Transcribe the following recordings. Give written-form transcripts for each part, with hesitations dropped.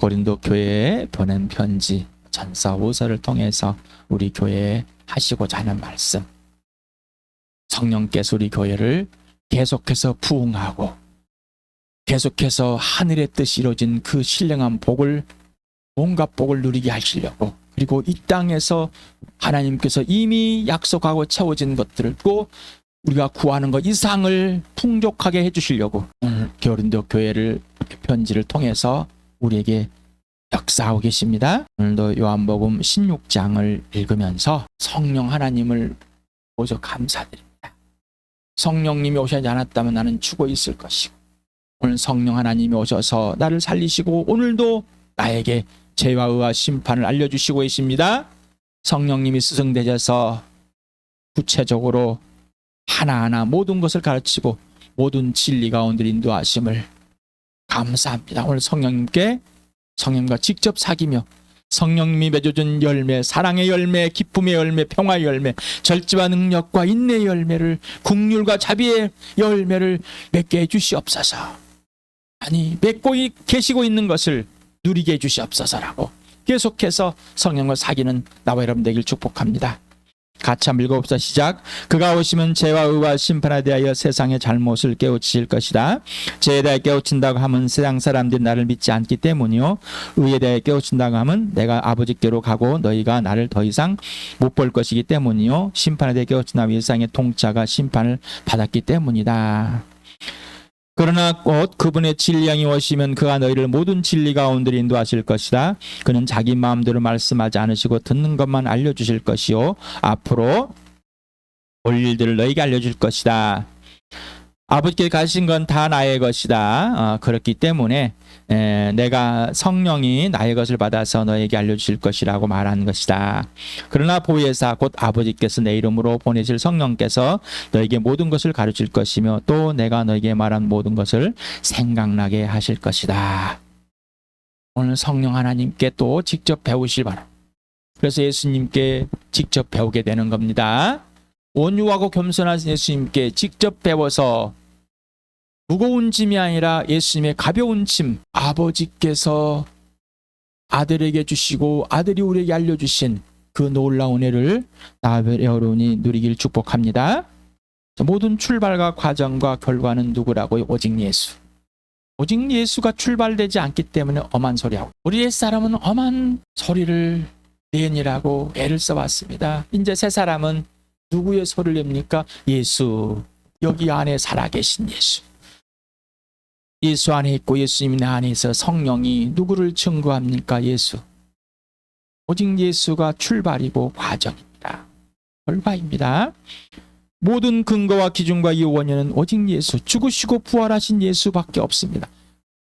고린도 교회에 보낸 편지 전서후서를 통해서 우리 교회에 하시고자 하는 말씀, 성령께서 우리 교회를 계속해서 부흥하고 계속해서 하늘의 뜻이 이루어진 그 신령한 복을, 온갖 복을 누리게 하시려고, 그리고 이 땅에서 하나님께서 이미 약속하고 채워진 것들을 또 우리가 구하는 것 이상을 풍족하게 해주시려고 오늘 고린도 교회를 편지를 통해서 우리에게 역사하고 계십니다. 오늘도 요한복음 16장을 읽으면서 성령 하나님을 보셔 감사드립니다. 성령님이 오시지 않았다면 나는 죽어 있을 것이고, 오늘 성령 하나님이 오셔서 나를 살리시고 오늘도 나에게 죄와 의와 심판을 알려주시고 계십니다. 성령님이 스승되셔서 구체적으로 하나하나 모든 것을 가르치고 모든 진리 가운데 인도하심을 감사합니다. 오늘 성령님과 직접 사귀며 성령님이 맺어준 열매, 사랑의 열매, 기쁨의 열매, 평화의 열매, 절제와 능력과 인내의 열매를, 긍휼과 자비의 열매를 맺게 해주시옵소서. 아니, 맺고 계시고 있는 것을 누리게 해주시옵소서라고 계속해서 성령을 사귀는 나와 여러분 되길 축복합니다. 같이 한번 읽어봅시다. 시작. 그가 오시면 죄와 의와 심판에 대하여 세상의 잘못을 깨우치실 것이다. 죄에 대해 깨우친다고 하면 세상 사람들이 나를 믿지 않기 때문이요, 의에 대해 깨우친다고 하면 내가 아버지께로 가고 너희가 나를 더 이상 못 볼 것이기 때문이요, 심판에 대해 깨우친다고 세상의 통치자가 심판을 받았기 때문이다. 그러나 곧 그분의 진리 양이 오시면 그가 너희를 모든 진리 가운데 인도하실 것이다. 그는 자기 마음대로 말씀하지 않으시고 듣는 것만 알려주실 것이요, 앞으로 올 일들을 너희에게 알려줄 것이다. 아버지께 가신 건 다 나의 것이다. 그렇기 때문에 내가 성령이 나의 것을 받아서 너에게 알려주실 것이라고 말한 것이다. 그러나 보혜사 곧 아버지께서 내 이름으로 보내실 성령께서 너에게 모든 것을 가르칠 것이며 또 내가 너에게 말한 모든 것을 생각나게 하실 것이다. 오늘 성령 하나님께 또 직접 배우실 바랍니다. 그래서 예수님께 직접 배우게 되는 겁니다. 온유하고 겸손하신 예수님께 직접 배워서 무거운 짐이 아니라 예수님의 가벼운 짐, 아버지께서 아들에게 주시고 아들이 우리에게 알려주신 그 놀라운 은혜를 나 여러분이 누리길 축복합니다. 모든 출발과 과정과 결과는 누구라고요? 오직 예수. 오직 예수가 출발되지 않기 때문에 엄한 소리하고, 우리 옛사람은 엄한 소리를 내니라고 애를 써왔습니다. 이제 새 사람은 누구의 소리를 냅니까? 예수. 여기 안에 살아계신 예수. 예수 안에 있고 예수님이 내 안에 있어 성령이 누구를 증거합니까? 예수. 오직 예수가 출발이고 과정입니다. 결과입니다. 모든 근거와 기준과 이유 원인은 오직 예수, 죽으시고 부활하신 예수밖에 없습니다.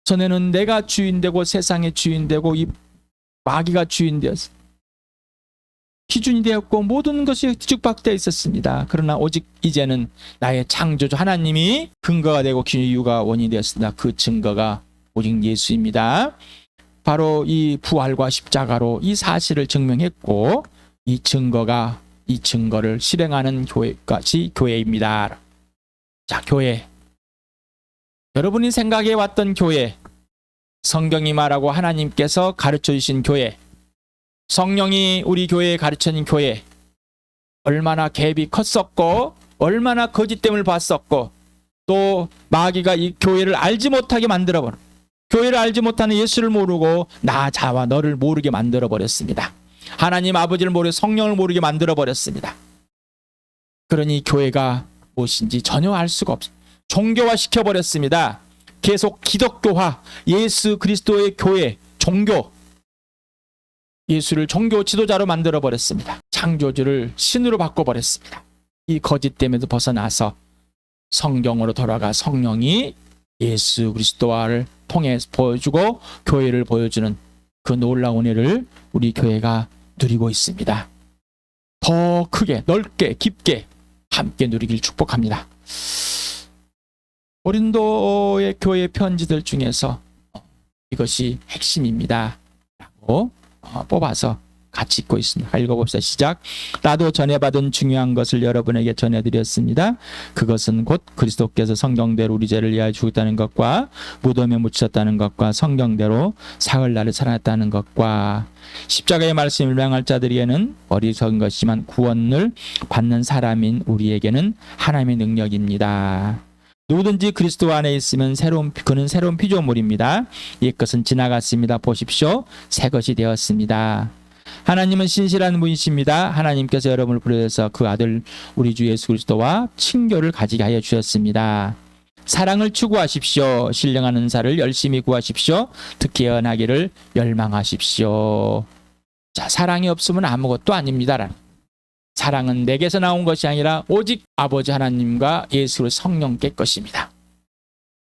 전에는 내가 주인되고 세상의 주인되고 이 마귀가 주인되었습니다. 기준이 되었고 모든 것이 뒤죽박되어 있었습니다. 그러나 오직 이제는 나의 창조주 하나님이 근거가 되고 이유가 원인이 되었습니다. 그 증거가 오직 예수입니다. 바로 이 부활과 십자가로 이 사실을 증명했고, 이 증거를 실행하는 교회까지 교회입니다. 자, 교회. 여러분이 생각해 왔던 교회, 성경이 말하고 하나님께서 가르쳐 주신 교회, 성령이 우리 교회에 가르쳐진 교회, 얼마나 갭이 컸었고 얼마나 거짓됨을 봤었고, 또 마귀가 이 교회를 알지 못하게 만들어버려, 교회를 알지 못하는 예수를 모르고 나 자와 너를 모르게 만들어버렸습니다. 하나님 아버지를 모르고 성령을 모르게 만들어버렸습니다. 그러니 교회가 무엇인지 전혀 알 수가 없어요. 종교화 시켜버렸습니다. 계속 기독교화, 예수 그리스도의 교회, 종교, 예수를 종교 지도자로 만들어버렸습니다. 창조주를 신으로 바꿔버렸습니다. 이 거짓됨에도 벗어나서 성경으로 돌아가 성령이 예수 그리스도를 통해 보여주고 교회를 보여주는 그 놀라운 은혜를 우리 교회가 누리고 있습니다. 더 크게, 넓게, 깊게 함께 누리길 축복합니다. 고린도의 교회 편지들 중에서 이것이 핵심입니다 라고 뽑아서 같이 읽고 있습니다. 읽어봅시다. 시작. 나도 전해받은 중요한 것을 여러분에게 전해드렸습니다. 그것은 곧 그리스도께서 성경대로 우리 죄를 위하여 죽었다는 것과 무덤에 묻히셨다는 것과 성경대로 사흘날에 살아났다는 것과 십자가의 말씀을 명할 자들에게는 어리석은 것이지만 구원을 받는 사람인 우리에게는 하나님의 능력입니다. 누구든지 그리스도 안에 있으면 그는 새로운 피조물입니다. 옛것은 지나갔습니다. 보십시오. 새 것이 되었습니다. 하나님은 신실한 분이십니다. 하나님께서 여러분을 부르셔서 그 아들 우리 주 예수 그리스도와 친교를 가지게 하여 주셨습니다. 사랑을 추구하십시오. 신령한 은사를 열심히 구하십시오. 특히 예언하기를 열망하십시오. 자, 사랑이 없으면 아무것도 아닙니다. 사랑은 내게서 나온 것이 아니라 오직 아버지 하나님과 예수 성령께 것입니다.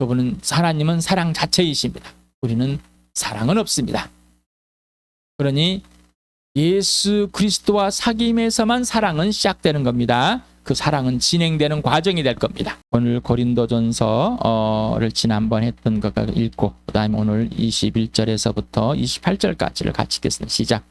그분은 하나님은 사랑 자체이십니다. 우리는 사랑은 없습니다. 그러니 예수 그리스도와 사귐에서만 사랑은 시작되는 겁니다. 그 사랑은 진행되는 과정이 될 겁니다. 오늘 고린도전서를 지난번 했던 것 읽고 그 다음에 오늘 21절에서부터 28절까지를 같이 읽겠습니다. 시작.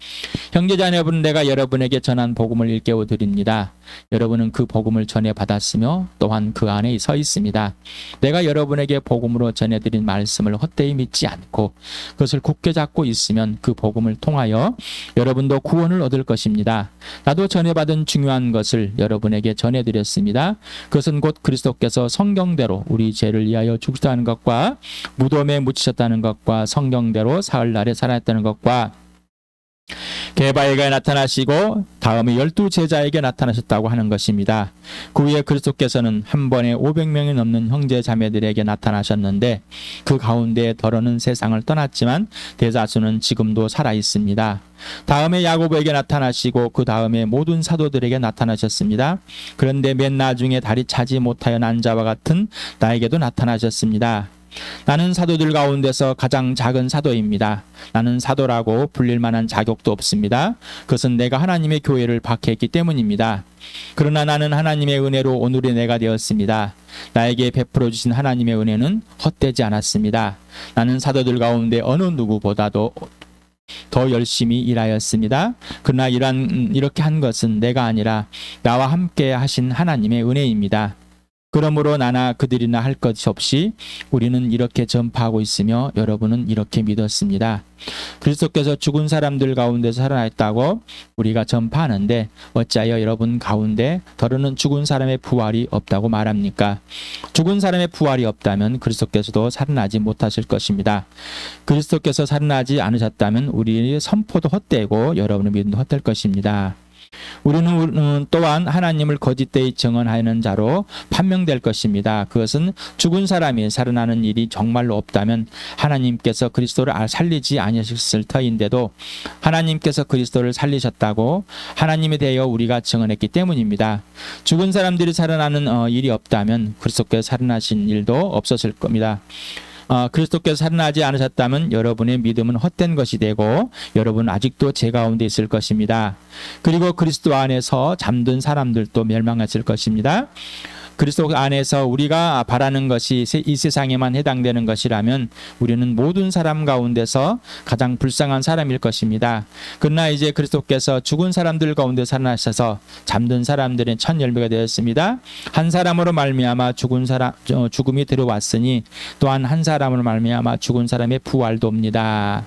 형제자매여러분, 내가 여러분에게 전한 복음을 일깨워 드립니다. 여러분은 그 복음을 전해 받았으며 또한 그 안에 서 있습니다. 내가 여러분에게 복음으로 전해드린 말씀을 헛되이 믿지 않고 그것을 굳게 잡고 있으면 그 복음을 통하여 여러분도 구원을 얻을 것입니다. 나도 전해받은 중요한 것을 여러분에게 전해드렸습니다. 그것은 곧 그리스도께서 성경대로 우리 죄를 위하여 죽으셨다는 것과 무덤에 묻히셨다는 것과 성경대로 사흘날에 살아났다는 것과 게바에게 나타나시고 다음에 12제자에게 나타나셨다고 하는 것입니다. 그 후에 그리스도께서는 한 번에 500명이 넘는 형제 자매들에게 나타나셨는데 그 가운데 더러는 세상을 떠났지만 대다수는 지금도 살아 있습니다. 다음에 야고보에게 나타나시고 그 다음에 모든 사도들에게 나타나셨습니다. 그런데 맨 나중에 다리 차지 못하여 난 자와 같은 나에게도 나타나셨습니다. 나는 사도들 가운데서 가장 작은 사도입니다. 나는 사도라고 불릴 만한 자격도 없습니다. 그것은 내가 하나님의 교회를 박해했기 때문입니다. 그러나 나는 하나님의 은혜로 오늘의 내가 되었습니다. 나에게 베풀어 주신 하나님의 은혜는 헛되지 않았습니다. 나는 사도들 가운데 어느 누구보다도 더 열심히 일하였습니다. 그러나 이렇게 한 것은 내가 아니라 나와 함께 하신 하나님의 은혜입니다. 그러므로 나나 그들이나 할 것이 없이 우리는 이렇게 전파하고 있으며 여러분은 이렇게 믿었습니다. 그리스도께서 죽은 사람들 가운데서 살아났다고 우리가 전파하는데 어찌하여 여러분 가운데 더러는 죽은 사람의 부활이 없다고 말합니까? 죽은 사람의 부활이 없다면 그리스도께서도 살아나지 못하실 것입니다. 그리스도께서 살아나지 않으셨다면 우리의 선포도 헛되고 여러분의 믿음도 헛될 것입니다. 우리는 또한 하나님을 거짓되이 증언하는 자로 판명될 것입니다. 그것은 죽은 사람이 살아나는 일이 정말로 없다면 하나님께서 그리스도를 살리지 아니하셨을 터인데도 하나님께서 그리스도를 살리셨다고 하나님에 대하여 우리가 증언했기 때문입니다. 죽은 사람들이 살아나는 일이 없다면 그리스도께서 살아나신 일도 없었을 겁니다. 그리스도께서 살아나지 않으셨다면 여러분의 믿음은 헛된 것이 되고 여러분 아직도 죄 가운데 있을 것입니다. 그리고 그리스도 안에서 잠든 사람들도 멸망했을 것입니다. 그리스도 안에서 우리가 바라는 것이 이 세상에만 해당되는 것이라면 우리는 모든 사람 가운데서 가장 불쌍한 사람일 것입니다. 그러나 이제 그리스도께서 죽은 사람들 가운데 살아나셔서 잠든 사람들은 첫 열매가 되었습니다. 한 사람으로 말미암아 죽음이 들어왔으니 또한 한 사람으로 말미암아 죽은 사람의 부활도 옵니다.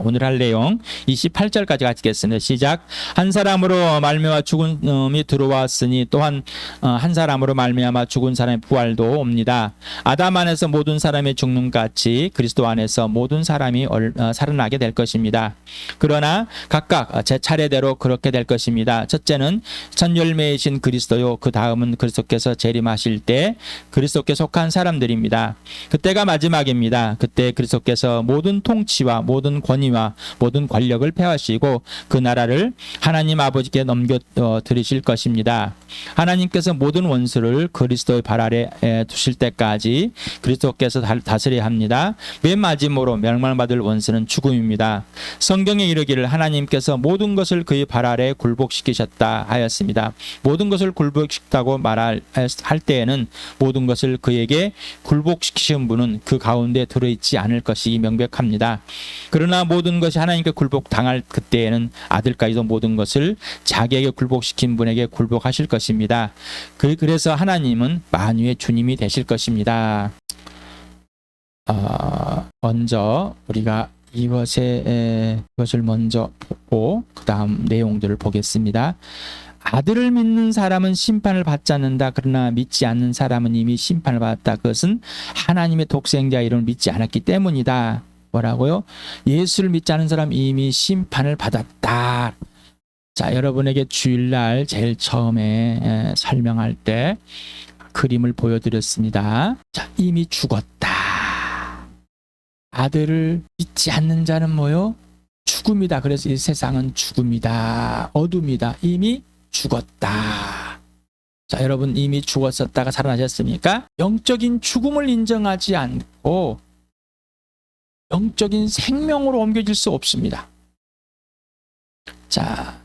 오늘 할 내용 28절까지 같이 읽겠습니다. 시작. 한 사람으로 말미암아 죽음이 들어왔으니 또한 한 사람으로 말미암아 죽은 사람의 부활도 옵니다. 아담 안에서 모든 사람이 죽는 같이 그리스도 안에서 모든 사람이 살아나게 될 것입니다. 그러나 각각 제 차례대로 그렇게 될 것입니다. 첫째는 첫 열매이신 그리스도요. 그 다음은 그리스도께서 재림하실 때 그리스도께 속한 사람들입니다. 그때가 마지막입니다. 그때 그리스도께서 모든 통치와 모든 권위와 모든 권력을 폐하시고 그 나라를 하나님 아버지께 넘겨 드리실 것입니다. 하나님께서 모든 원수를 그리스도의 발 아래 두실 때까지 그리스도께서 다스려야 합니다. 맨 마지막으로 멸망받을 원수는 죽음입니다. 성경에 이르기를 하나님께서 모든 것을 그의 발 아래 굴복시키셨다 하였습니다. 모든 것을 굴복시켰다고 말할 때에는 모든 것을 그에게 굴복시키신 분은 그 가운데 들어있지 않을 것이 명백합니다. 그러나 그러나 모든 것이 하나님께 굴복당할 그때에는 아들까지도 모든 것을 자기에게 굴복시킨 분에게 굴복하실 것입니다. 그래서 하나님은 만유의 주님이 되실 것입니다. 먼저 우리가 이것을 먼저 보고 그 다음 내용들을 보겠습니다. 아들을 믿는 사람은 심판을 받지 않는다. 그러나 믿지 않는 사람은 이미 심판을 받았다. 그것은 하나님의 독생자 이름을 믿지 않았기 때문이다. 뭐라고요? 예수를 믿지 않은 사람은 이미 심판을 받았다. 자, 여러분에게 주일날 제일 처음에 설명할 때 그림을 보여드렸습니다. 자, 이미 죽었다. 아들을 믿지 않는 자는 뭐요? 죽음이다. 그래서 이 세상은 죽음이다. 어둠이다. 이미 죽었다. 자, 여러분 이미 죽었었다가 살아나셨습니까? 영적인 죽음을 인정하지 않고 영적인 생명으로 옮겨질 수 없습니다. 자,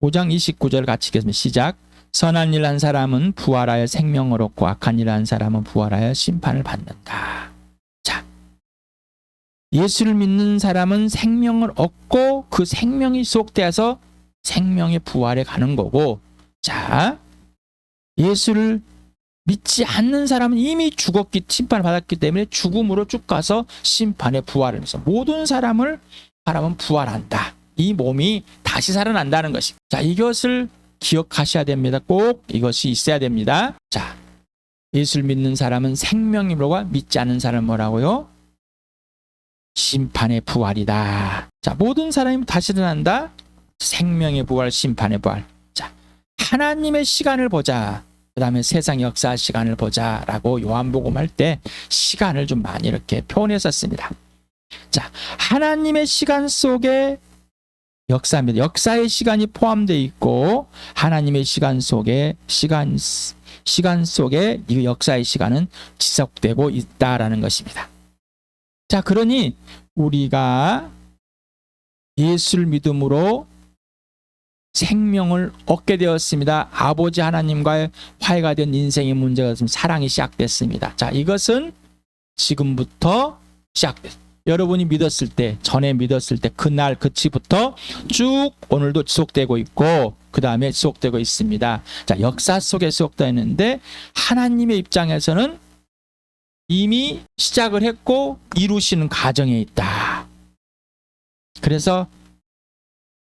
5장 29절 같이 읽겠습니다. 시작. 선한 일 한 사람은 부활하여 생명을 얻고 악한 일 한 사람은 부활하여 심판을 받는다. 자, 예수를 믿는 사람은 생명을 얻고 그 생명이 지속되어서 생명의 부활에 가는 거고, 자, 예수를 믿지 않는 사람은 이미 죽었기, 심판을 받았기 때문에 죽음으로 쭉 가서 심판의 부활을 해서 모든 사람은 부활한다. 이 몸이 다시 살아난다는 것입니다. 자, 이것을 기억하셔야 됩니다. 꼭 이것이 있어야 됩니다. 자, 예수를 믿는 사람은 생명이로가 믿지 않는 사람은 뭐라고요? 심판의 부활이다. 자, 모든 사람이 다시 살아난다. 생명의 부활, 심판의 부활. 자, 하나님의 시간을 보자. 그 다음에 세상 역사 시간을 보자 라고 요한복음 할 때 시간을 좀 많이 이렇게 표현했었습니다. 자, 하나님의 시간 속에 역사입니다. 역사의 시간이 포함되어 있고 하나님의 시간 속에 시간 속에 이 역사의 시간은 지속되고 있다라는 것입니다. 자, 그러니 우리가 예수를 믿음으로 생명을 얻게 되었습니다. 아버지 하나님과의 화해가 된 인생의 문제가 있으면 사랑이 시작됐습니다. 자, 이것은 지금부터 시작됐습니다. 여러분이 믿었을 때, 전에 믿었을 때 그날 그치부터 쭉 오늘도 지속되고 있고 그 다음에 지속되고 있습니다. 자, 역사 속에 지속되는데 하나님의 입장에서는 이미 시작을 했고 이루시는 과정에 있다. 그래서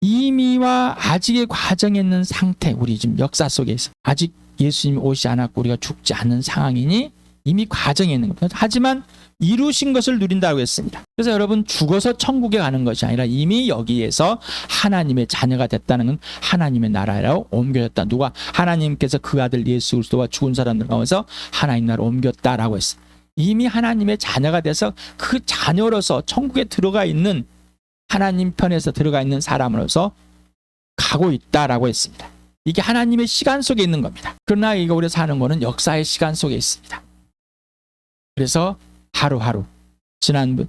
이미와 아직의 과정에 있는 상태, 우리 지금 역사 속에 있어. 아직 예수님이 오시지 않았고 우리가 죽지 않는 상황이니 이미 과정에 있는 겁니다. 하지만 이루신 것을 누린다고 했습니다. 그래서 여러분 죽어서 천국에 가는 것이 아니라 이미 여기에서 하나님의 자녀가 됐다는 건 하나님의 나라로 옮겨졌다. 누가? 하나님께서 그 아들 예수 그리스도와 죽은 사람들 가운데서 하나님 나라로 옮겼다라고 했어요. 이미 하나님의 자녀가 돼서 그 자녀로서 천국에 들어가 있는 하나님 편에서 들어가 있는 사람으로서 가고 있다라고 했습니다. 이게 하나님의 시간 속에 있는 겁니다. 그러나 이거 우리가 사는 거는 역사의 시간 속에 있습니다. 그래서 하루하루 지난번,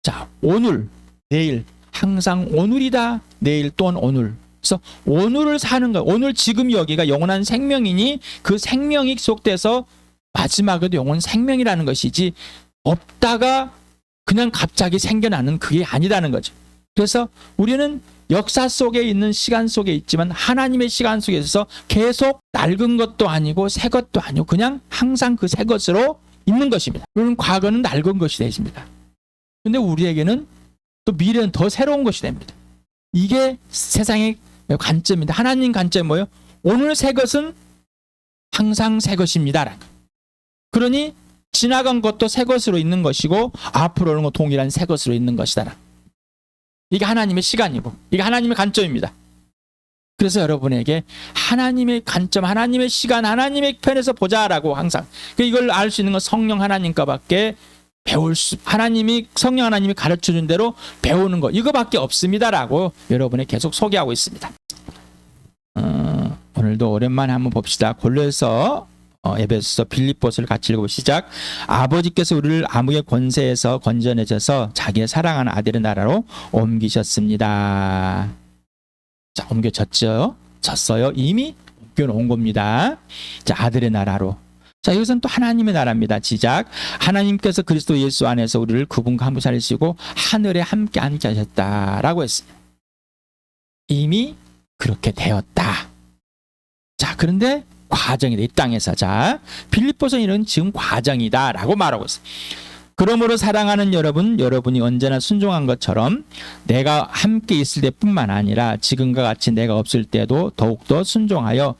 자, 오늘, 내일, 항상 오늘이다. 내일 또한 오늘. 그래서 오늘을 사는 거예요. 오늘 지금 여기가 영원한 생명이니 그 생명이 지속돼서 마지막에도 영원 생명이라는 것이지 없다가 그냥 갑자기 생겨나는 그게 아니라는 거죠. 그래서 우리는 역사 속에 있는 시간 속에 있지만 하나님의 시간 속에 있어서 계속 낡은 것도 아니고 새 것도 아니고 그냥 항상 그 새 것으로 있는 것입니다. 물론 과거는 낡은 것이 되십니다. 근데 우리에게는 또 미래는 더 새로운 것이 됩니다. 이게 세상의 관점입니다. 하나님 관점이 뭐예요? 오늘 새 것은 항상 새 것입니다. 그러니 지나간 것도 새 것으로 있는 것이고 앞으로 오는 것 동일한 새 것으로 있는 것이다. 이게 하나님의 시간이고 이게 하나님의 관점입니다. 그래서 여러분에게 하나님의 관점, 하나님의 시간, 하나님의 편에서 보자라고 항상 이걸 알 수 있는 건 성령 하나님과밖에 성령 하나님이 가르쳐준 대로 배우는 거 이거밖에 없습니다라고 여러분에 계속 소개하고 있습니다. 오늘도 오랜만에 한번 봅시다. 골로새 에베소서 빌립보서를 같이 읽어보고 시작. 아버지께서 우리를 암흑의 권세에서 건져내셔서 자기의 사랑하는 아들의 나라로 옮기셨습니다. 자, 옮겨졌죠? 졌어요. 이미 옮겨놓은 겁니다. 자, 아들의 나라로. 자, 이것은 또 하나님의 나라입니다. 시작. 하나님께서 그리스도 예수 안에서 우리를 그분과 함께 살리시고 하늘에 함께 앉게 하셨다라고 했습니다. 이미 그렇게 되었다. 자, 그런데 과정이다. 이 땅에서. 자, 빌립보서 이런 지금 과정이다라고 말하고 있어요. 그러므로 사랑하는 여러분, 여러분이 언제나 순종한 것처럼 내가 함께 있을 때뿐만 아니라 지금과 같이 내가 없을 때도 더욱더 순종하여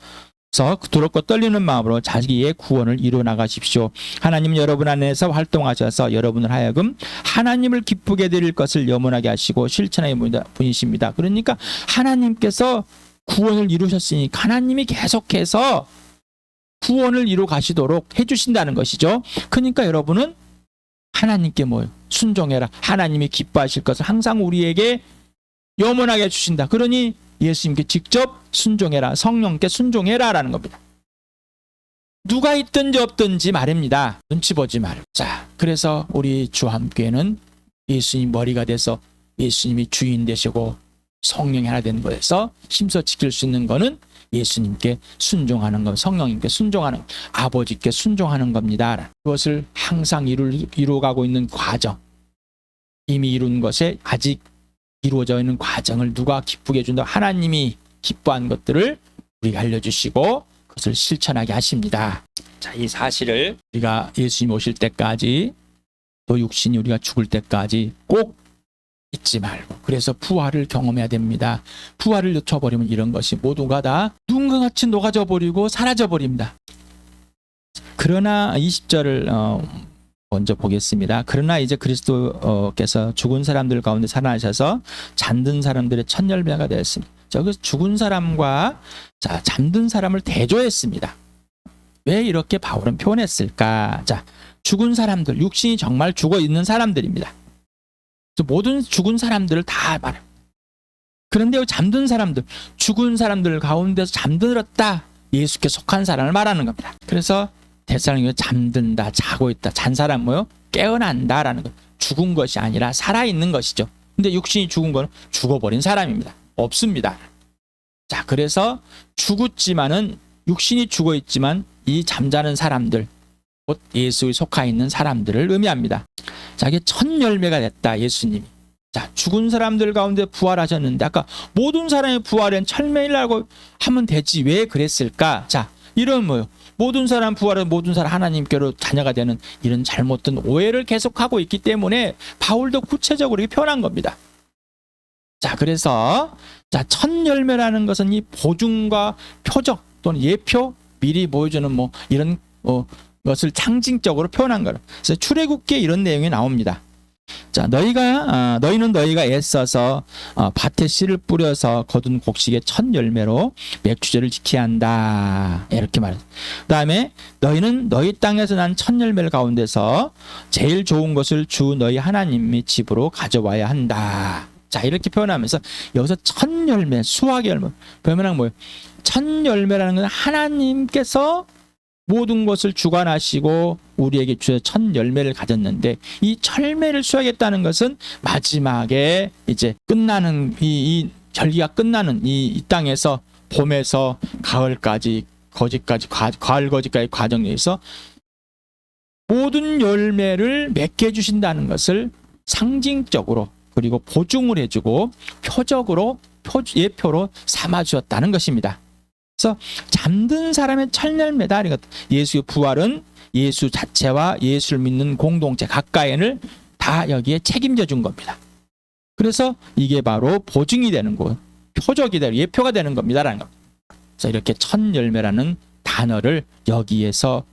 두렵고 떨리는 마음으로 자기의 구원을 이루어 나가십시오. 하나님 여러분 안에서 활동하셔서 여러분을 하여금 하나님을 기쁘게 드릴 것을 염원하게 하시고 실천하는 분이십니다. 그러니까 하나님께서 구원을 이루셨으니까 하나님이 계속해서 구원을 이루어 가시도록 해주신다는 것이죠. 그러니까 여러분은 하나님께 순종해라. 하나님이 기뻐하실 것을 항상 우리에게 염원하게 해주신다. 그러니 예수님께 직접 순종해라. 성령께 순종해라 라는 겁니다. 누가 있든지 없든지 말입니다. 눈치 보지 말고. 자, 그래서 우리 주함교회는 예수님 머리가 돼서 예수님이 주인 되시고 성령이 하나 된 것에서 힘써 지킬 수 있는 거는 예수님께 순종하는 것, 성령님께 순종하는, 아버지께 순종하는 겁니다. 그것을 항상 이루어가고 있는 과정, 이미 이룬 것에 아직 이루어져 있는 과정을 누가 기쁘게 해준다? 하나님이 기뻐한 것들을 우리가 알려주시고 그것을 실천하게 하십니다. 자, 이 사실을 우리가 예수님 오실 때까지, 또 육신이 우리가 죽을 때까지 꼭 잊지 말고, 그래서 부활을 경험해야 됩니다. 부활을 놓쳐버리면 이런 것이 모두가 다 눈과 같이 녹아져 버리고 사라져 버립니다. 그러나 20절을 먼저 보겠습니다. 그러나 이제 그리스도께서 죽은 사람들 가운데 살아나셔서 잠든 사람들의 첫 열매가 되었습니다. 여기서 죽은 사람과 잠든 사람을 대조했습니다. 왜 이렇게 바울은 표현했을까? 자, 죽은 사람들, 육신이 정말 죽어 있는 사람들입니다. 모든 죽은 사람들을 다 말해요. 그런데 잠든 사람들, 죽은 사람들 가운데서 잠들었다, 예수께 속한 사람을 말하는 겁니다. 그래서 데살로니가에 잠든다, 자고 있다, 잔 사람 깨어난다라는 것. 죽은 것이 아니라 살아있는 것이죠. 근데 육신이 죽은 건 죽어버린 사람입니다. 없습니다. 자, 그래서 죽었지만은, 육신이 죽어 있지만 이 잠자는 사람들, 곧 예수에 속하 있는 사람들을 의미합니다. 자, 이게 첫 열매가 됐다, 예수님이. 자, 죽은 사람들 가운데 부활하셨는데, 아까 모든 사람의 부활은 철매라고 하면 되지 왜 그랬을까? 자, 이런 모든 사람 부활은 모든 사람 하나님께로 자녀가 되는 이런 잘못된 오해를 계속하고 있기 때문에 바울도 구체적으로 표현한 겁니다. 자, 그래서 첫 열매라는 것은 이 보증과 표적 또는 예표, 미리 보여주는 이런 것을 상징적으로 표현한 거예요. 그래서 출애굽기에 이런 내용이 나옵니다. 자, 너희는 너희가 애써서 밭에 씨를 뿌려서 거둔 곡식의 첫 열매로 맥주제를 지켜야 한다, 이렇게 말해요. 그 다음에 너희는 너희 땅에서 난 첫 열매를 가운데서 제일 좋은 것을 주 너희 하나님의 집으로 가져와야 한다. 자, 이렇게 표현하면서 여기서 첫 열매, 수확의 열매, 보면은 첫 열매라는 건 하나님께서 모든 것을 주관하시고 우리에게 주셔서 첫 열매를 가졌는데, 이 열매를 수확했다는 것은 마지막에 이제 끝나는 이 절기가 끝나는 이 땅에서 봄에서 가을까지, 거지까지, 가을 거지까지 과정에서 모든 열매를 맺게 해주신다는 것을 상징적으로, 그리고 보증을 해주고 표적으로, 예표로 삼아주었다는 것입니다. 그래서 잠든 사람의 첫 열매다. 예수의 부활은 예수 자체와 예수를 믿는 공동체 각가인을 다 여기에 책임져 준 겁니다. 그래서 이게 바로 보증이 되는 거, 표적이 되는, 예표가 되는 겁니다라는 겁니다. 그래서 이렇게 첫 열매라는 단어를 여기에서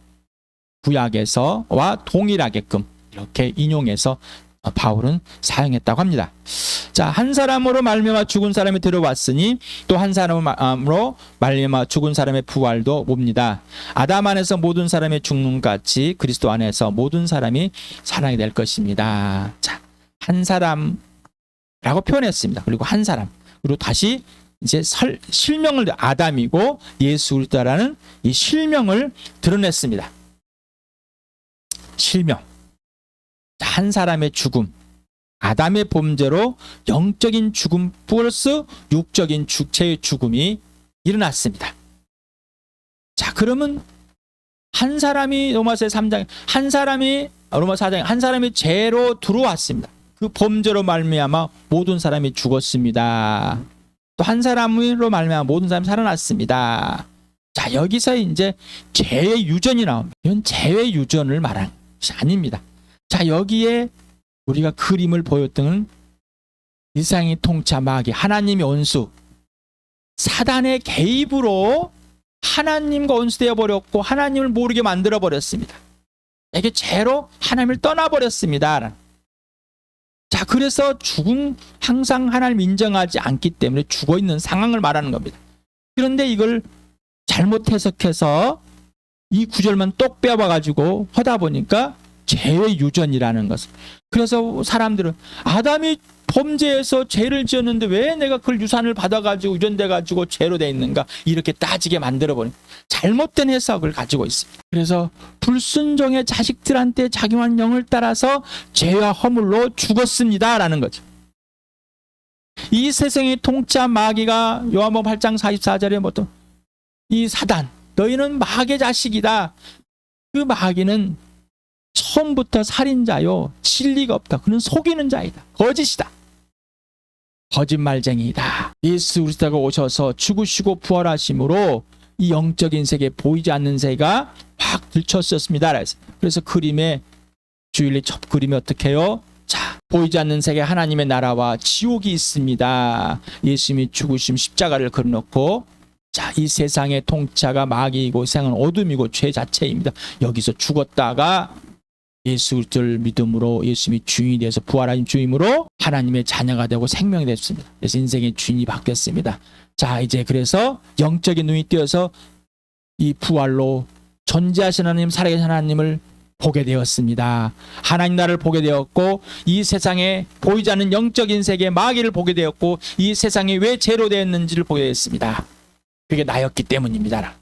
구약에서와 동일하게끔 이렇게 인용해서 바울은 사용했다고 합니다. 자, 한 사람으로 말미암아 죽은 사람이 들어왔으니 또 한 사람으로 말미암아 죽은 사람의 부활도 옵니다. 아담 안에서 모든 사람이 죽는 같이 그리스도 안에서 모든 사람이 살아나게 될 것입니다. 자, 한 사람라고 표현했습니다. 그리고 한 사람, 그리고 다시 이제 실명을, 아담이고 예수 그리스도라는 이 실명을 드러냈습니다. 실명. 한 사람의 죽음, 아담의 범죄로 영적인 죽음 플러스 육적인 주체의 죽음이 일어났습니다. 자, 그러면 한 사람이 로마서 3장 한 사람이 로마서 4장 한 사람이 죄로 들어왔습니다. 그 범죄로 말미암아 모든 사람이 죽었습니다. 또 한 사람으로 말미암아 모든 사람이 살아났습니다. 자, 여기서 이제 죄의 유전이 나옵니다. 이건 죄의 유전을 말하는 것이 아닙니다. 자, 여기에 우리가 그림을 보였던 이상이 통차 마귀, 하나님의 원수, 사단의 개입으로 하나님과 원수되어 버렸고 하나님을 모르게 만들어 버렸습니다. 이게 죄로 하나님을 떠나버렸습니다. 자, 그래서 죽음, 항상 하나님 인정하지 않기 때문에 죽어있는 상황을 말하는 겁니다. 그런데 이걸 잘못 해석해서 이 구절만 똑 빼봐가지고 하다 보니까 죄의 유전이라는 것을. 그래서 사람들은 아담이 범죄해서 죄를 지었는데 왜 내가 그걸 유산을 받아가지고 유전돼가지고 죄로 돼 있는가, 이렇게 따지게 만들어버린 잘못된 해석을 가지고 있습니다. 그래서 불순종의 자식들한테 작용한 영을 따라서 죄와 허물로 죽었습니다 라는 거죠. 이 세상의 통짜 마귀가 요한복음 8장 44절에 뭐또 이 사단, 너희는 마귀의 자식이다. 그 마귀는 처음부터 살인자요, 진리가 없다. 그는 속이는 자이다. 거짓이다. 거짓말쟁이다. 예수 그리스도가 오셔서 죽으시고 부활하심으로 이 영적인 세계, 보이지 않는 세계가 확 들쳤었습니다. 그래서 그림의 주일리 첫 그림이 어떻게 해요? 자, 보이지 않는 세계 하나님의 나라와 지옥이 있습니다. 예수님이 죽으심 십자가를 걸어놓고, 자, 이 세상의 통치자가 마귀이고 세상은 어둠이고 죄 자체입니다. 여기서 죽었다가 예수 그리스도를 믿음으로 예수님이 주인이 되어서 부활하신 주임으로 하나님의 자녀가 되고 생명이 됐습니다. 그래서 인생의 주인이 바뀌었습니다. 자, 이제 그래서 영적인 눈이 띄어서 이 부활로 존재하신 하나님, 살아계신 하나님을 보게 되었습니다. 하나님 나라를 보게 되었고, 이 세상에 보이지 않는 영적인 세계 마귀를 보게 되었고, 이 세상이 왜 죄로 되었는지를 보게 되었습니다. 그게 나였기 때문입니다.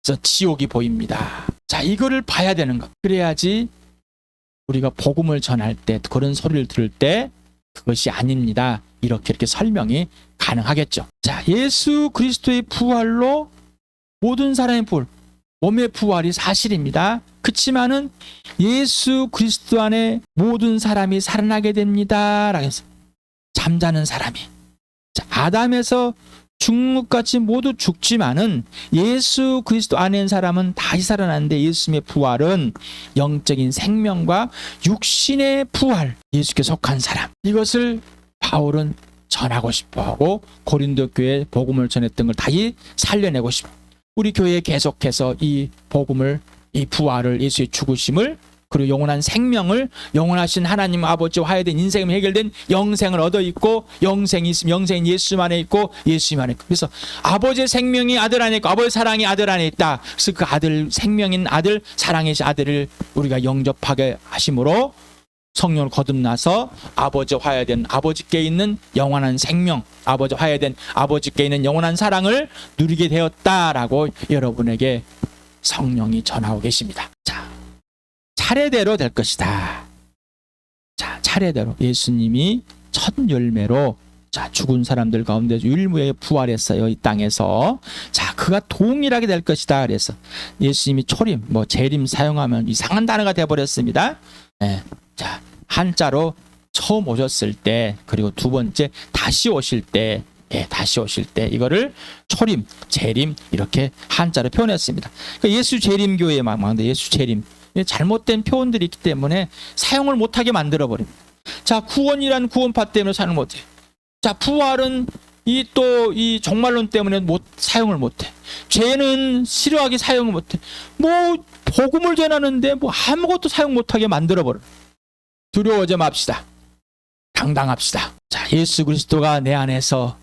그래서 지옥이 보입니다. 자, 이거를 봐야 되는 것. 그래야지 우리가 복음을 전할 때, 그런 소리를 들을 때 그것이 아닙니다, 이렇게 설명이 가능하겠죠. 자, 예수 그리스도의 부활로 모든 사람의 부활, 몸의 부활이 사실입니다. 그렇지만은 예수 그리스도 안에 모든 사람이 살아나게 됩니다 라고 해서, 잠자는 사람이, 자, 아담에서 죽는 것같이 모두 죽지만은 예수 그리스도 안에 있는 사람은 다시 살아나는데, 예수님의 부활은 영적인 생명과 육신의 부활, 예수께 속한 사람, 이것을 바울은 전하고 싶어하고 고린도 교회에 복음을 전했던 걸 다시 살려내고 싶어. 우리 교회에 계속해서 이 복음을, 이 부활을, 예수의 죽으심을, 그리고 영원한 생명을, 영원하신 하나님 아버지와 화해된 인생이 해결된 영생을 얻어 있고, 영생이 있으면 영생인 예수 안에 있고 예수님 안에 있고, 그래서 아버지의 생명이 아들 안에 있고 아버지의 사랑이 아들 안에 있다. 그래서 그 아들, 생명인 아들, 사랑의 아들을 우리가 영접하게 하심으로 성령을 거듭나서 아버지와 화해된 아버지께 있는 영원한 생명, 아버지와 화해된 아버지께 있는 영원한 사랑을 누리게 되었다라고 여러분에게 성령이 전하고 계십니다. 자, 차례대로 될 것이다. 자, 차례대로 예수님이 첫 열매로, 자, 죽은 사람들 가운데 유일무이하게 부활했어요, 이 땅에서. 자, 그가 동일하게 될 것이다. 그래서 예수님이 초림, 재림 사용하면 이상한 단어가 되어버렸습니다. 네. 자, 한자로 처음 오셨을 때, 그리고 두 번째 다시 오실 때, 다시 오실 때 이거를 초림, 재림 이렇게 한자로 표현했습니다. 그러니까 예수 재림 교회에 많은데, 예수 재림 잘못된 표현들이 있기 때문에 사용을 못하게 만들어버립니다. 자, 구원이란 구원파 때문에 사용을 못해. 자, 부활은 이 종말론 때문에 사용을 못해. 죄는 싫어하게 사용을 못해. 복음을 전하는데 아무것도 사용 못하게 만들어버려. 두려워하지 맙시다. 당당합시다. 자, 예수 그리스도가 내 안에서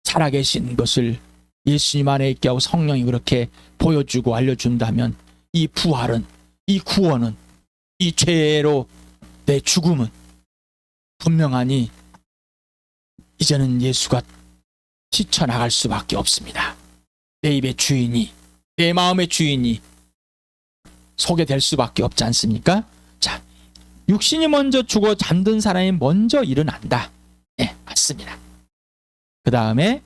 살아계신 것을 예수님 안에 있게 하고 성령이 그렇게 보여주고 알려준다면, 이 부활은, 이 구원은, 이 죄로 내 죽음은 분명하니 이제는 예수가 뛰쳐나갈 수밖에 없습니다. 내 입의 주인이, 내 마음의 주인이 소개될 수밖에 없지 않습니까? 자, 육신이 먼저 죽어 잠든 사람이 먼저 일어난다. 네, 맞습니다. 그 다음에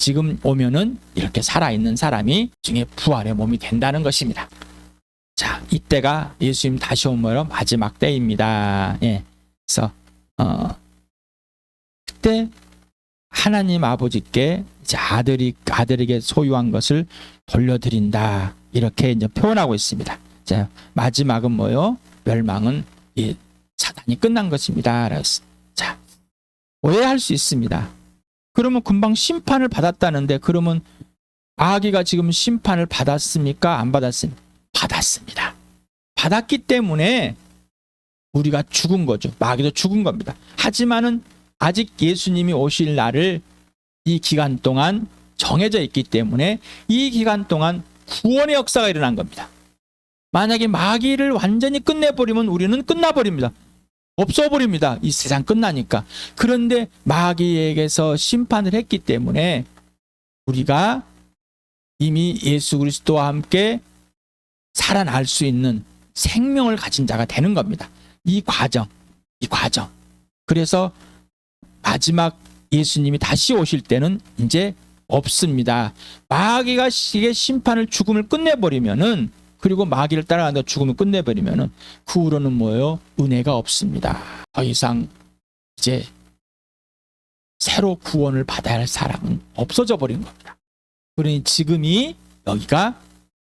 지금 오면은 이렇게 살아있는 사람이 중에 부활의 몸이 된다는 것입니다. 자, 이때가 예수님 다시 오므로 마지막 때입니다. 예. 그래서 그때 하나님 아버지께 이제 아들에게 소유한 것을 돌려드린다. 이렇게 이제 표현하고 있습니다. 자, 마지막은 뭐요? 멸망은 이 사단이 끝난 것입니다. 자, 오해할 수 있습니다. 그러면 금방 심판을 받았다는데 그러면 마귀가 지금 심판을 받았습니까? 안 받았습니까? 받았습니다. 받았기 때문에 우리가 죽은 거죠. 마귀도 죽은 겁니다. 하지만은 아직 예수님이 오실 날을 이 기간 동안 정해져 있기 때문에 이 기간 동안 구원의 역사가 일어난 겁니다. 만약에 마귀를 완전히 끝내버리면 우리는 끝나버립니다. 없어버립니다. 이 세상 끝나니까. 그런데 마귀에게서 심판을 했기 때문에 우리가 이미 예수 그리스도와 함께 살아날 수 있는 생명을 가진 자가 되는 겁니다. 이 과정. 그래서 마지막 예수님이 다시 오실 때는 이제 없습니다. 마귀가 이게 심판을 죽음을 끝내버리면은 그리고 마귀를 따라간다 죽음을 끝내버리면은 그 후로는 뭐예요? 은혜가 없습니다. 더 이상 이제 새로 구원을 받아야 할 사람은 없어져 버린 겁니다. 그러니 지금이 여기가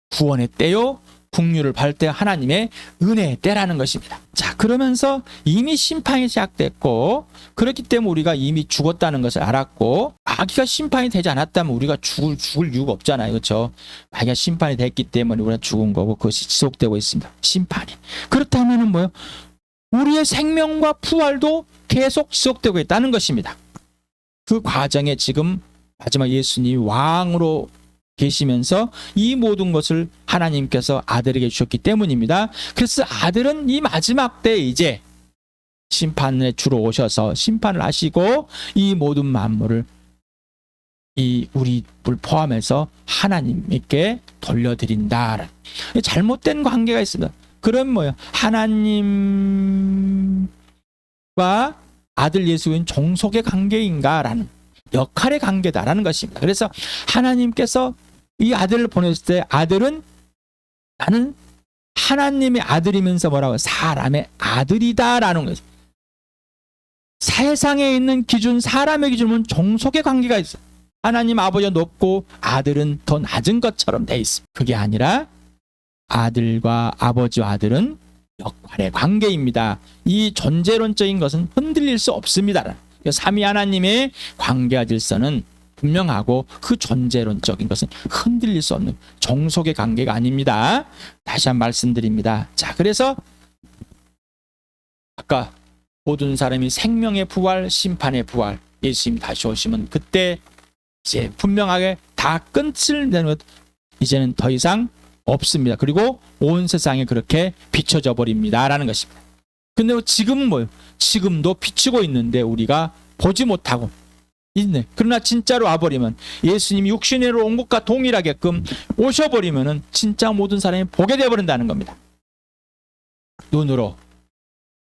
구원의 때요, 국류를 받을 때 하나님의 은혜의 때라는 것입니다. 자, 그러면서 이미 심판이 시작됐고 그렇기 때문에 우리가 이미 죽었다는 것을 알았고 마귀가 심판이 되지 않았다면 우리가 죽을 이유가 없잖아요. 그렇죠? 마귀가 심판이 됐기 때문에 우리가 죽은 거고 그것이 지속되고 있습니다. 심판이. 그렇다면 뭐예요? 우리의 생명과 부활도 계속 지속되고 있다는 것입니다. 그 과정에 지금 마지막 예수님이 왕으로 계시면서 이 모든 것을 하나님께서 아들에게 주셨기 때문입니다. 그래서 아들은 이 마지막 때 이제 심판에 주로 오셔서 심판을 하시고 이 모든 만물을 이 우리를 포함해서 하나님께 돌려드린다. 잘못된 관계가 있습니다. 그럼 뭐예요? 하나님과 아들 예수인 종속의 관계인가라는 역할의 관계다라는 것입니다. 그래서 하나님께서 이 아들을 보냈을 때 아들은 나는 하나님의 아들이면서 뭐라고 사람의 아들이다라는 거죠. 세상에 있는 기준, 사람의 기준은 종속의 관계가 있어요. 하나님 아버지가 높고 아들은 더 낮은 것처럼 돼 있습니다. 그게 아니라 아들과 아버지와 아들은 역할의 관계입니다. 이 존재론적인 것은 흔들릴 수 없습니다. 삼위 하나님의 관계와 질서는 분명하고 그 존재론적인 것은 흔들릴 수 없는 종속의 관계가 아닙니다. 다시 한번 말씀드립니다. 자, 그래서 아까 모든 사람이 생명의 부활, 심판의 부활, 예수님 다시 오시면 그때 이제 분명하게 다 끝을 내는 것 이제는 더 이상 없습니다. 그리고 온 세상에 그렇게 비춰져 버립니다라는 것입니다. 근데 지금은 뭐예요? 지금도 비추고 있는데 우리가 보지 못하고 있네. 그러나 진짜로 와버리면 예수님이 육신으로 온 것과 동일하게끔 오셔버리면은 진짜 모든 사람이 보게 되어버린다는 겁니다. 눈으로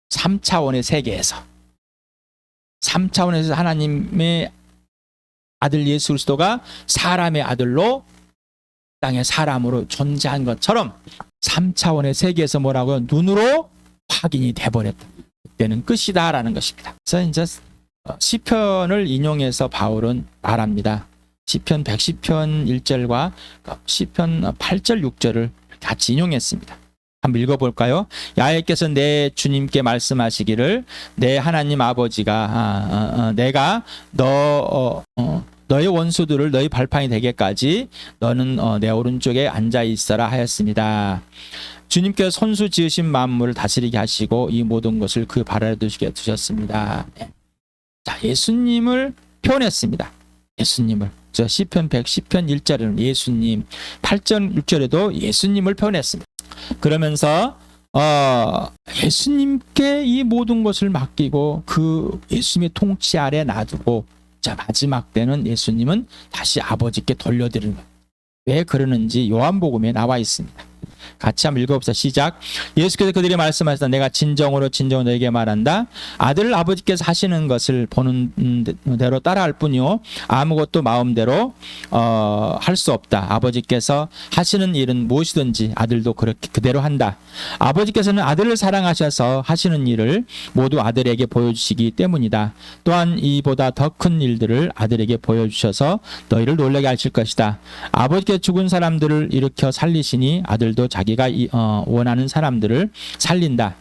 3차원의 세계에서 3차원에서 하나님의 아들 예수 그리스도가 사람의 아들로 땅의 사람으로 존재한 것처럼 3차원의 세계에서 뭐라고요? 눈으로 확인이 돼버렸다. 그때는 끝이다라는 것입니다. 그래서 이제 시편을 인용해서 바울은 말합니다. 시편 110편 1절과 시편 8절 6절을 같이 인용했습니다. 한번 읽어볼까요? 야훼께서 내 주님께 말씀하시기를 내 하나님 아버지가 내가 너의 원수들을 너희 발판이 되게까지 너는 내 오른쪽에 앉아 있어라 하였습니다. 주님께서 손수 지으신 만물을 다스리게 하시고 이 모든 것을 그 발 아래 두셨습니다. 자, 예수님을 표현했습니다. 예수님을. 저 시편 110편 1절에는 예수님, 8절 6절에도 예수님을 표현했습니다. 그러면서 예수님께 이 모든 것을 맡기고 그 예수님의 통치 아래 놔두고 자, 마지막 때는 예수님은 다시 아버지께 돌려드리는 거예요. 왜 그러는지 요한복음에 나와 있습니다. 같이 한번 읽어봅시다. 시작. 예수께서 그들이 말씀하시다. 내가 진정으로 너에게 말한다. 아들 아버지께서 하시는 것을 보는 대로 따라할 뿐이요 아무것도 마음대로 할 수 없다. 아버지께서 하시는 일은 무엇이든지 아들도 그렇게 그대로 한다. 아버지께서는 아들을 사랑하셔서 하시는 일을 모두 아들에게 보여주시기 때문이다. 또한 이보다 더 큰 일들을 아들에게 보여주셔서 너희를 놀라게 하실 것이다. 아버지께 죽은 사람들을 일으켜 살리시니 아들도 자기가 원하는 사람들을 살린다.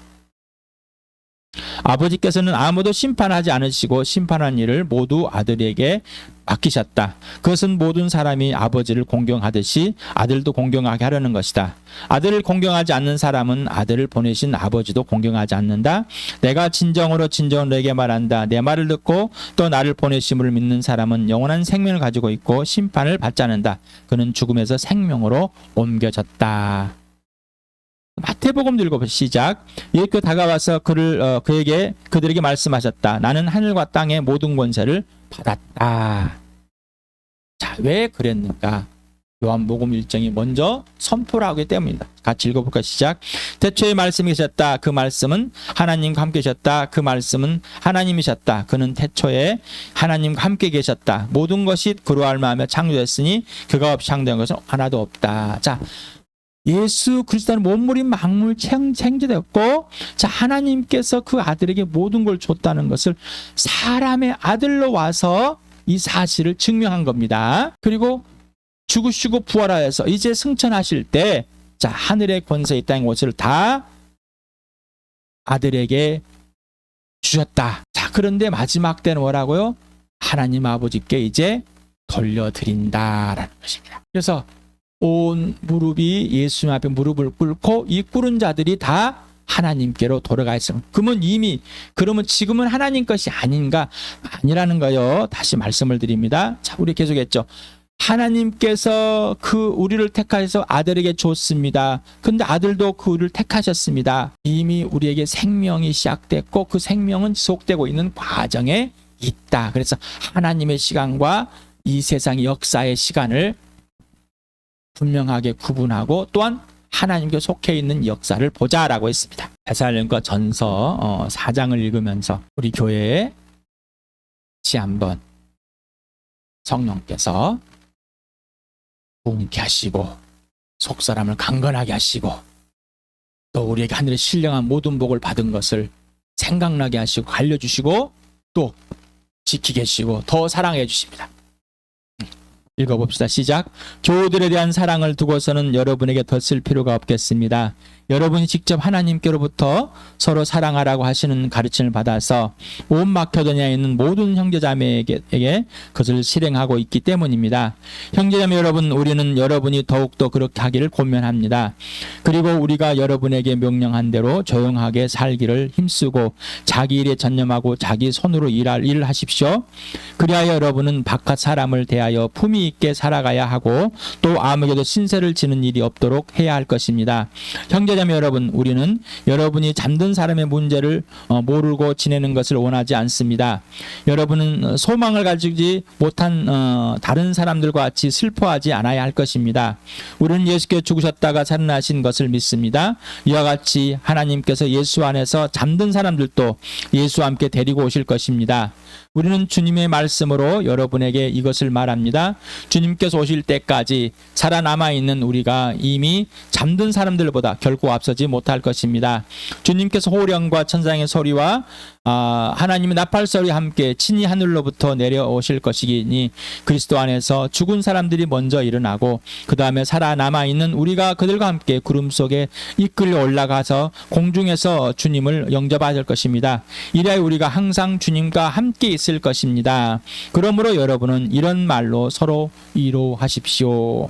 아버지께서는 아무도 심판하지 않으시고 심판한 일을 모두 아들에게 맡기셨다. 그것은 모든 사람이 아버지를 공경하듯이 아들도 공경하게 하려는 것이다. 아들을 공경하지 않는 사람은 아들을 보내신 아버지도 공경하지 않는다. 내가 진정으로 너에게 말한다. 내 말을 듣고 또 나를 보내심을 믿는 사람은 영원한 생명을 가지고 있고 심판을 받지 않는다. 그는 죽음에서 생명으로 옮겨졌다. 마태복음 읽어보시죠. 시작. 예수께서 다가와서 그들에게 말씀하셨다. 나는 하늘과 땅의 모든 권세를 받았다. 자, 왜 그랬는가? 요한복음 1장이 먼저 선포를 하기 때문입니다. 같이 읽어볼까요? 시작. 태초에 말씀이 계셨다. 그 말씀은 하나님과 함께 계셨다. 그 말씀은 하나님이셨다. 그는 태초에 하나님과 함께 계셨다. 모든 것이 그로 말미암아 창조됐으니 그가 없이 창조된 것은 하나도 없다. 자, 예수 그리스도는 몸물인 만물 창조되었고, 자, 하나님께서 그 아들에게 모든 걸 줬다는 것을 사람의 아들로 와서 이 사실을 증명한 겁니다. 그리고 죽으시고 부활하여서 이제 승천하실 때, 자, 하늘의 권세 이 땅의 권세를 다 아들에게 주셨다. 자, 그런데 마지막 때는 뭐라고요? 하나님 아버지께 이제 돌려드린다라는 것입니다. 그래서 온 무릎이 예수님 앞에 무릎을 꿇고 이 꿇은 자들이 다 하나님께로 돌아가 있습니다. 그러면 지금은 하나님 것이 아니라는 거요. 다시 말씀을 드립니다. 자, 우리 계속했죠. 하나님께서 우리를 택하셔서 아들에게 줬습니다. 근데 아들도 우리를 택하셨습니다. 이미 우리에게 생명이 시작됐고 그 생명은 지속되고 있는 과정에 있다. 그래서 하나님의 시간과 이 세상의 역사의 시간을 분명하게 구분하고 또한 하나님께 속해 있는 역사를 보자라고 했습니다. 데살로니가 전서 4장을 읽으면서 우리 교회에 다시 한번 성령께서 부흥케 하시고 속사람을 강건하게 하시고 또 우리에게 하늘의 신령한 모든 복을 받은 것을 생각나게 하시고 알려주시고 또 지키게 하시고 더 사랑해 주십니다. 읽어봅시다. 시작. 교우들에 대한 사랑을 두고서는 여러분에게 더 쓸 필요가 없겠습니다. 여러분이 직접 하나님께로부터 서로 사랑하라고 하시는 가르침을 받아서 온 마케도니아에 있는 모든 형제자매에게 그것을 실행하고 있기 때문입니다. 형제자매 여러분, 우리는 여러분이 더욱더 그렇게 하기를 권면합니다. 그리고 우리가 여러분에게 명령한 대로 조용하게 살기를 힘쓰고 자기 일에 전념하고 자기 손으로 일을 하십시오. 그리하여 여러분은 바깥 사람을 대하여 품위 있게 살아가야 하고 또 아무에게도 신세를 지는 일이 없도록 해야 할 것입니다. 형제자매 여러분, 우리는 여러분이 잠든 사람의 문제를 모르고 지내는 것을 원하지 않습니다. 여러분은 소망을 가지지 못한 다른 사람들과 같이 슬퍼하지 않아야 할 것입니다. 우리는 예수께서 죽으셨다가 살아나신 것을 믿습니다. 이와 같이 하나님께서 예수 안에서 잠든 사람들도 예수와 함께 데리고 오실 것입니다. 우리는 주님의 말씀으로 여러분에게 이것을 말합니다. 주님께서 오실 때까지 살아남아 있는 우리가 이미 잠든 사람들보다 결코 앞서지 못할 것입니다. 주님께서 호령과 천상의 소리와 하나님의 나팔 소리와 함께 친히 하늘로부터 내려오실 것이니 그리스도 안에서 죽은 사람들이 먼저 일어나고 그 다음에 살아남아 있는 우리가 그들과 함께 구름 속에 이끌려 올라가서 공중에서 주님을 영접하실 것입니다. 이래야 우리가 항상 주님과 함께 있을 것입니다. 그러므로 여러분은 이런 말로 서로 위로하십시오.